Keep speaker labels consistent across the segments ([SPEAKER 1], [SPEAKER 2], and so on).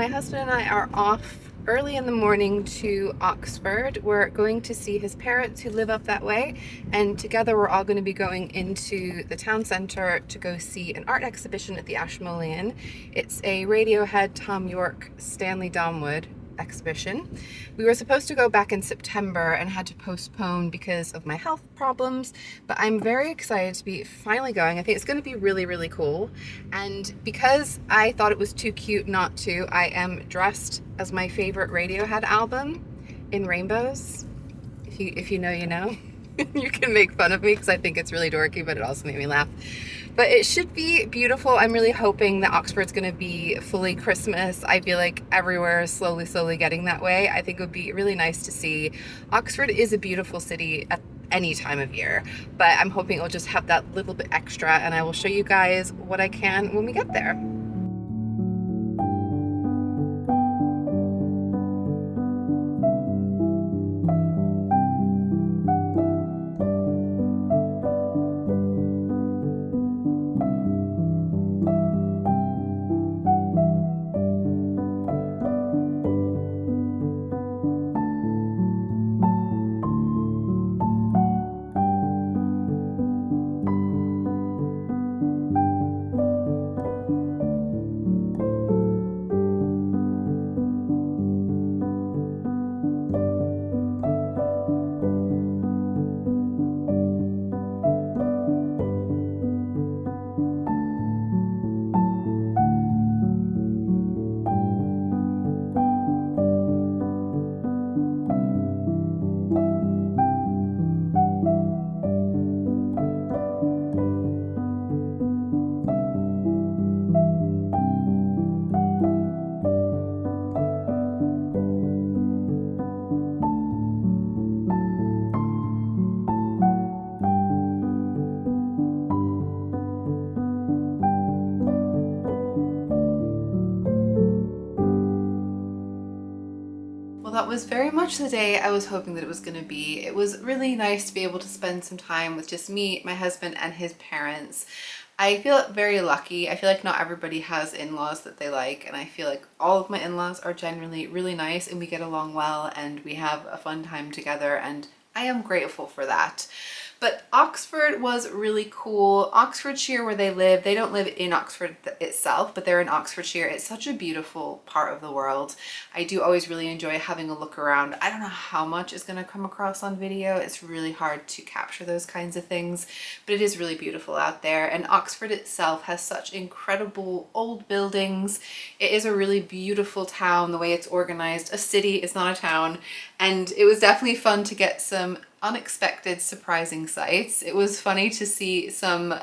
[SPEAKER 1] my husband and I are off early in the morning to Oxford. We're going to see his parents who live up that way, and together we're all going to be going into the town centre to go see an art exhibition at the Ashmolean. It's a Radiohead, Tom York, Stanley Donwood exhibition. We were supposed to go back in September and had to postpone because of my health problems, but I'm very excited to be finally going. I think it's going to be really, really cool. And because I thought it was too cute not to, I am dressed as my favorite Radiohead album in rainbows. If you know, you know. You can make fun of me because I think it's really dorky, but it also made me laugh. But it should be beautiful. I'm really hoping that Oxford's going to be fully Christmas. I feel like everywhere is slowly getting that way. I think it would be really nice to see. Oxford is a beautiful city at any time of year, but I'm hoping it'll just have that little bit extra, and I will show you guys what I can when we get there. That was very much the day I was hoping that it was going to be. It was really nice to be able to spend some time with just me, my husband, and his parents. I feel very lucky. I feel like not everybody has in-laws that they like, and I feel like all of my in-laws are generally really nice and we get along well and we have a fun time together, and I am grateful for that. But Oxford was really cool. Oxfordshire, where they live, they don't live in Oxford itself, but they're in Oxfordshire. It's such a beautiful part of the world. I do always really enjoy having a look around. I don't know how much is going to come across on video. It's really hard to capture those kinds of things, but it is really beautiful out there. And Oxford itself has such incredible old buildings. It is a really beautiful town, the way it's organized. A city, it's not a town. And it was definitely fun to get some unexpected, surprising sights. It was funny to see some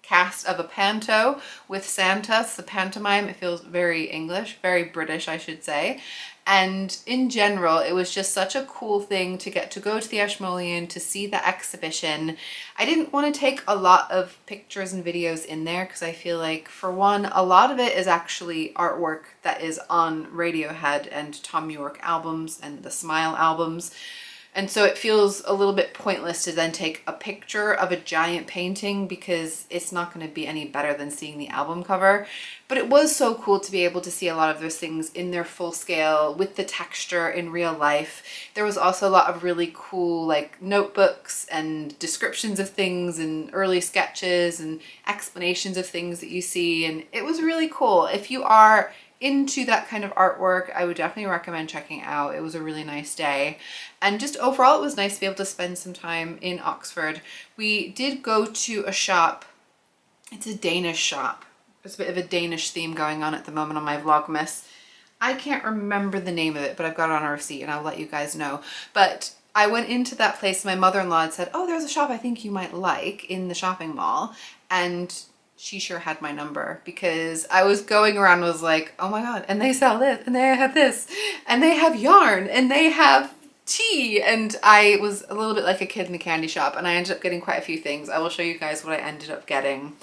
[SPEAKER 1] cast of a panto with Santa. It's the pantomime. It feels very English, very British, I should say. And in general, it was just such a cool thing to get to go to the Ashmolean to see the exhibition. I didn't want to take a lot of pictures and videos in there because I feel like, for one, a lot of it is actually artwork that is on Radiohead and Tom York albums and the Smile albums. And so it feels a little bit pointless to then take a picture of a giant painting because it's not going to be any better than seeing the album cover. But it was so cool to be able to see a lot of those things in their full scale with the texture in real life. There was also a lot of really cool like notebooks and descriptions of things and early sketches and explanations of things that you see. And it was really cool. If you are into that kind of artwork, I would definitely recommend checking it out. It was a really nice day, and just overall it was nice to be able to spend some time in Oxford. We did go to a shop. It's a Danish shop. There's a bit of a Danish theme going on at the moment on my Vlogmas. I can't remember the name of it, but I've got it on a receipt and I'll let you guys know. But I went into that place. My mother-in-law had said, oh, there's a shop I think you might like in the shopping mall, and she sure had my number because I was going around and was like, oh my god, and they sell this, and they have this, and they have yarn, and they have tea. And I was a little bit like a kid in a candy shop, and I ended up getting quite a few things. I will show you guys what I ended up getting.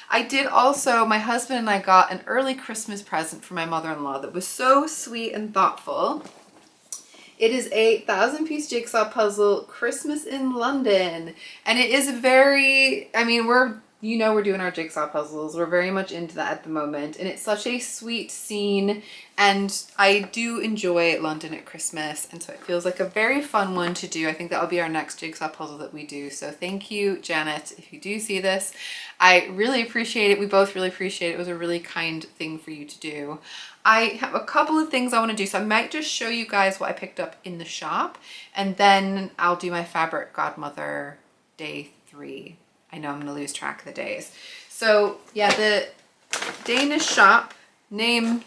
[SPEAKER 1] I did also, my husband and I got an early Christmas present for my mother-in-law that was so sweet and thoughtful. It is a 1,000-piece jigsaw puzzle, Christmas in London. And it is very, I mean, we're you know we're doing our jigsaw puzzles. We're very much into that at the moment, and it's such a sweet scene, and I do enjoy London at Christmas, and so it feels like a very fun one to do. I think that'll be our next jigsaw puzzle that we do. So thank you, Janet, if you do see this. I really appreciate it. We both really appreciate it. It was a really kind thing for you to do. I have a couple of things I want to do, so I might just show you guys what I picked up in the shop, and then I'll do my fabric godmother day 3. I know I'm going to lose track of the days. So yeah, the Danish shop, name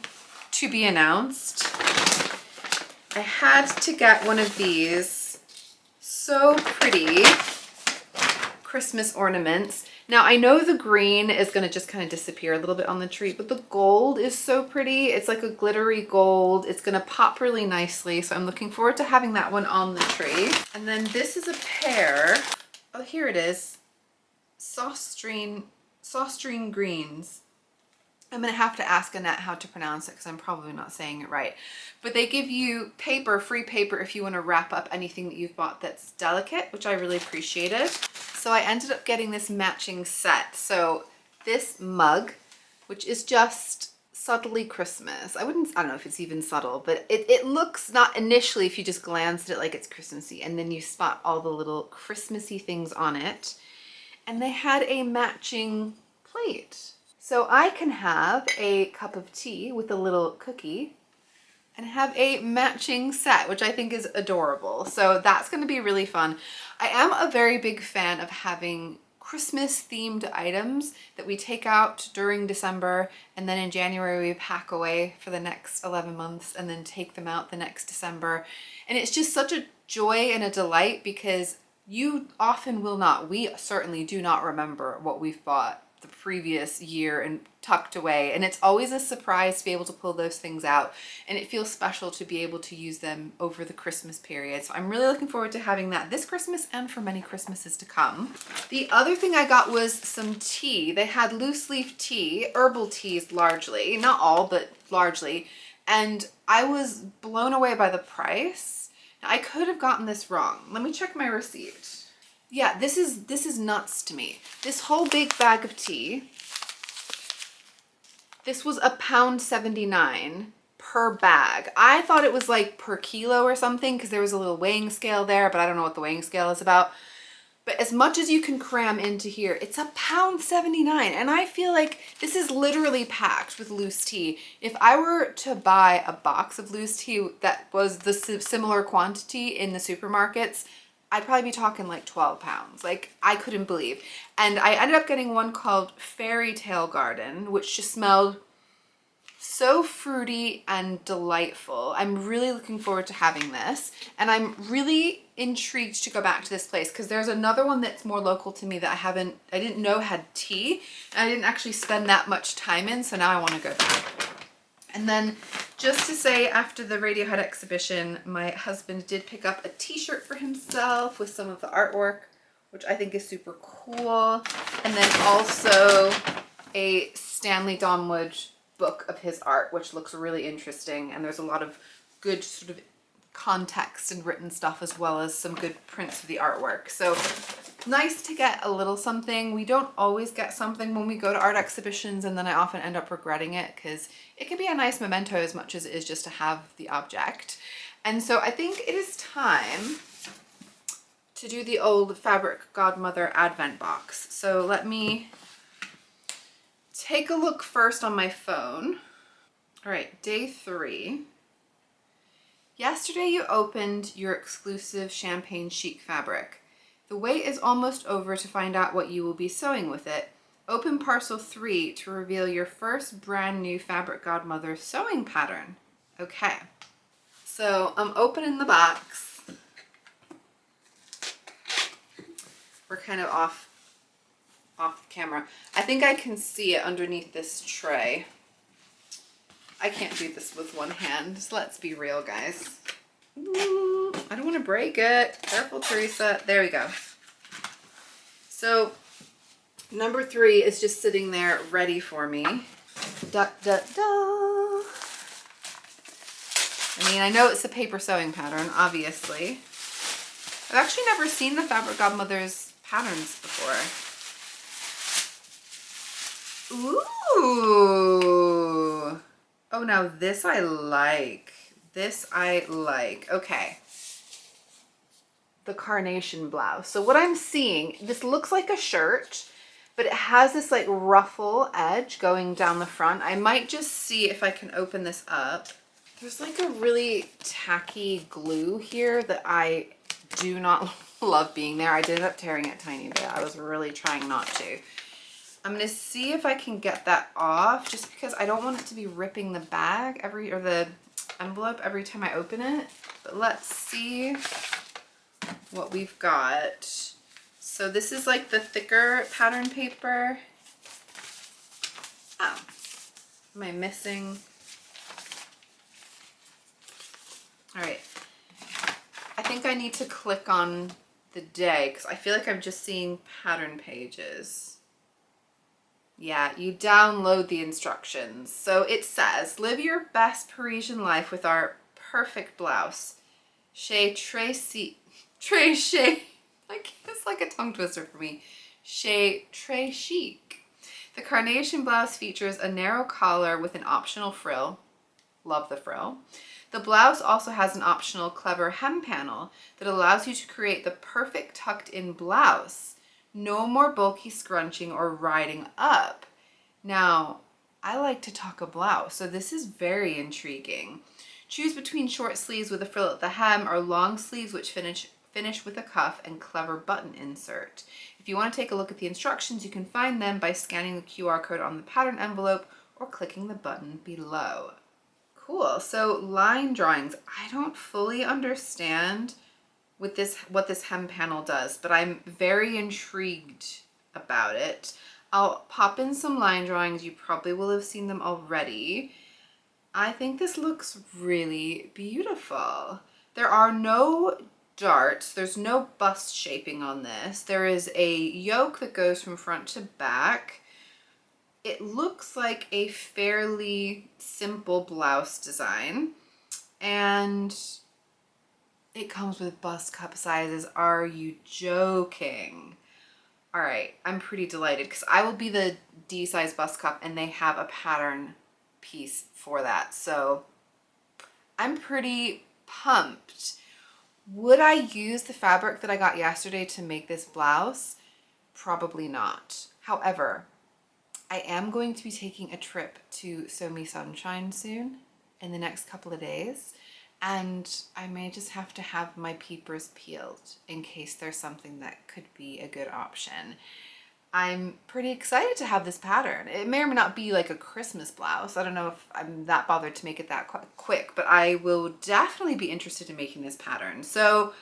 [SPEAKER 1] to be announced. I had to get one of these so pretty Christmas ornaments. Now I know the green is going to just kind of disappear a little bit on the tree, but the gold is so pretty. It's like a glittery gold. It's going to pop really nicely. So I'm looking forward to having that one on the tree. And then this is a pair. Oh, here it is. Saustrine greens. I'm gonna have to ask Annette how to pronounce it because I'm probably not saying it right. But they give you paper, free paper, if you want to wrap up anything that you've bought that's delicate, which I really appreciated. So I ended up getting this matching set. So this mug, which is just subtly Christmas. I don't know if it's even subtle, but it looks, not initially if you just glance at it, like it's Christmassy, and then you spot all the little Christmassy things on it. And they had a matching plate. So I can have a cup of tea with a little cookie and have a matching set, which I think is adorable. So that's going to be really fun. I am a very big fan of having Christmas themed items that we take out during December, and then in January we pack away for the next 11 months and then take them out the next December. And it's just such a joy and a delight because you often will not, we certainly do not remember what we've bought the previous year and tucked away. And it's always a surprise to be able to pull those things out. And it feels special to be able to use them over the Christmas period. So I'm really looking forward to having that this Christmas and for many Christmases to come. The other thing I got was some tea. They had loose leaf tea, herbal teas largely, not all, but largely. And I was blown away by the price. I could have gotten this wrong. Let me check my receipt. Yeah, this is nuts to me. This whole big bag of tea, this was £1.79 per bag. I thought it was like per kilo or something because there was a little weighing scale there, but I don't know what the weighing scale is about. But as much as you can cram into here, it's £1.79. And I feel like this is literally packed with loose tea. If I were to buy a box of loose tea that was the similar quantity in the supermarkets, I'd probably be talking like 12 pounds. Like, I couldn't believe. And I ended up getting one called Fairy Tale Garden, which just smelled so fruity and delightful. I'm really looking forward to having this, and I'm really intrigued to go back to this place because there's another one that's more local to me that I didn't know had tea, and I didn't actually spend that much time in, so now I want to go back. And then just to say, after the Radiohead exhibition, my husband did pick up a t-shirt for himself with some of the artwork, which I think is super cool, and then also a Stanley Donwood book of his art, which looks really interesting, and there's a lot of good sort of context and written stuff as well as some good prints of the artwork. So nice to get a little something. We don't always get something when we go to art exhibitions, and then I often end up regretting it because it can be a nice memento as much as it is just to have the object. And so I think it is time to do the old Fabric Godmother Advent box. So let me take a look first on my phone. All right, day 3. Yesterday you opened your exclusive champagne chic fabric. The wait is almost over to find out what you will be sewing with it. Open parcel 3 to reveal your first brand new Fabric Godmother sewing pattern. Okay, so I'm opening the box. We're kind of off camera. I think I can see it underneath this tray. I can't do this with one hand, so let's be real, guys. Ooh, I don't want to break it. Careful, Teresa. There we go. So number 3 is just sitting there ready for me. Da, da, da. I mean, I know it's a paper sewing pattern, obviously. I've actually never seen the Fabric Godmother's patterns before. Ooh. Oh, now this I like. This I like. Okay. The carnation blouse. So what I'm seeing, this looks like a shirt, but it has this like ruffle edge going down the front. I might just see if I can open this up. There's like a really tacky glue here that I do not love being there. I did end up tearing it a tiny bit. I was really trying not to. I'm gonna see if I can get that off just because I don't want it to be ripping the bag or the envelope every time I open it. But let's see what we've got. So this is like the thicker pattern paper. Oh, am I missing? All right, I think I need to click on the day because I feel like I'm just seeing pattern pages. Yeah, you download the instructions. So it says, live your best Parisian life with our perfect blouse. Chez Tracy, it's like a tongue twister for me. Chez Très Chic. The carnation blouse features a narrow collar with an optional frill. Love the frill. The blouse also has an optional clever hem panel that allows you to create the perfect tucked in blouse. No more bulky scrunching or riding up. Now, I like to tuck a blouse, so this is very intriguing. Choose between short sleeves with a frill at the hem or long sleeves which finish with a cuff and clever button insert. If you want to take a look at the instructions, you can find them by scanning the QR code on the pattern envelope or clicking the button below. Cool. So line drawings. I don't fully understand what this hem panel does, but I'm very intrigued about it. I'll pop in some line drawings. You probably will have seen them already. I think this looks really beautiful. There are no darts. There's no bust shaping on this. There is a yoke that goes from front to back. It looks like a fairly simple blouse design, and it comes with bust cup sizes. Are you joking? All right, I'm pretty delighted because I will be the D size bust cup and they have a pattern piece for that. So I'm pretty pumped. Would I use the fabric that I got yesterday to make this blouse? Probably not. However, I am going to be taking a trip to Sew Me Sunshine soon in the next couple of days, and I may just have to have my peepers peeled in case there's something that could be a good option. I'm pretty excited to have this pattern. It may or may not be like a Christmas blouse. I don't know if I'm that bothered to make it that quick, but I will definitely be interested in making this pattern. So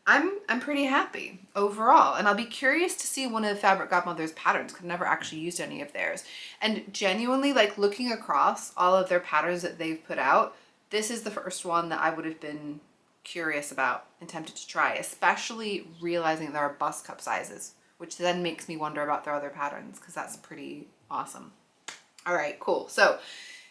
[SPEAKER 1] I'm pretty happy overall, and I'll be curious to see one of Fabric Godmother's patterns because I've never actually used any of theirs. And genuinely, like looking across all of their patterns that they've put out, this is the first one that I would have been curious about and tempted to try, especially realizing there are bust cup sizes, which then makes me wonder about their other patterns because that's pretty awesome. All right, cool. So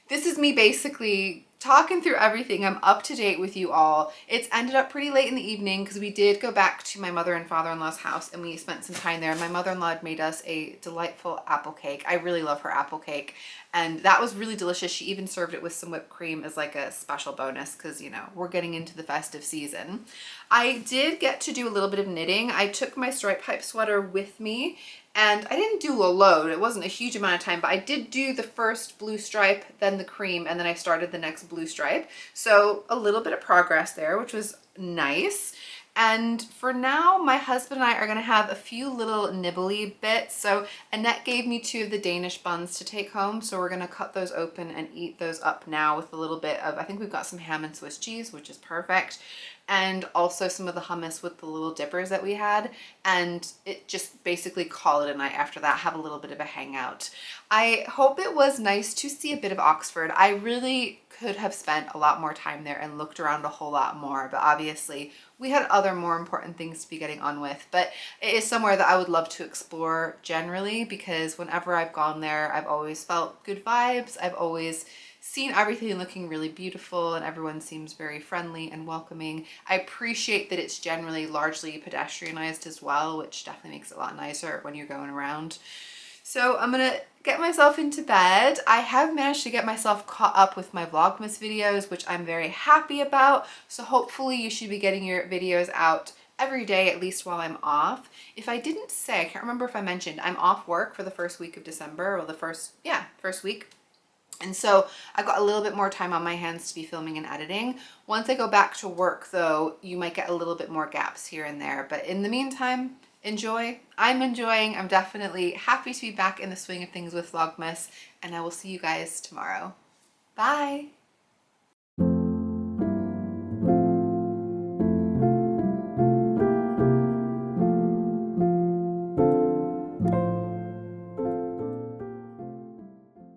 [SPEAKER 1] this is me basically talking through everything. I'm up to date with you all. It's ended up pretty late in the evening because we did go back to my mother and father-in-law's house and we spent some time there. My mother-in-law had made us a delightful apple cake. I really love her apple cake, and that was really delicious. She even served it with some whipped cream as like a special bonus because, you know, we're getting into the festive season. I did get to do a little bit of knitting. I took my stripe pipe sweater with me, and I didn't do a load. It wasn't a huge amount of time, but I did do the first blue stripe, then the cream, and then I started the next blue stripe. So a little bit of progress there, which was nice. And for now, my husband and I are gonna have a few little nibbly bits. So Annette gave me 2 of the Danish buns to take home. So we're gonna cut those open and eat those up now with a little bit of, I think we've got some ham and Swiss cheese, which is perfect. And also some of the hummus with the little dippers that we had. And it just basically call it a night after that, have a little bit of a hangout. I hope it was nice to see a bit of Oxford. I really could have spent a lot more time there and looked around a whole lot more, but obviously we had other more important things to be getting on with. But it is somewhere that I would love to explore generally because whenever I've gone there, I've always felt good vibes. I've always seen everything looking really beautiful and everyone seems very friendly and welcoming. I appreciate that it's generally largely pedestrianized as well, which definitely makes it a lot nicer when you're going around. So I'm gonna get myself into bed. I have managed to get myself caught up with my Vlogmas videos, which I'm very happy about. So hopefully you should be getting your videos out every day, at least while I'm off. If I didn't say, I can't remember if I mentioned, I'm off work for the first week of December, or the first week. And so I've got a little bit more time on my hands to be filming and editing. Once I go back to work though, you might get a little bit more gaps here and there. But in the meantime, enjoy. I'm enjoying. I'm definitely happy to be back in the swing of things with Vlogmas, and I will see you guys tomorrow. Bye.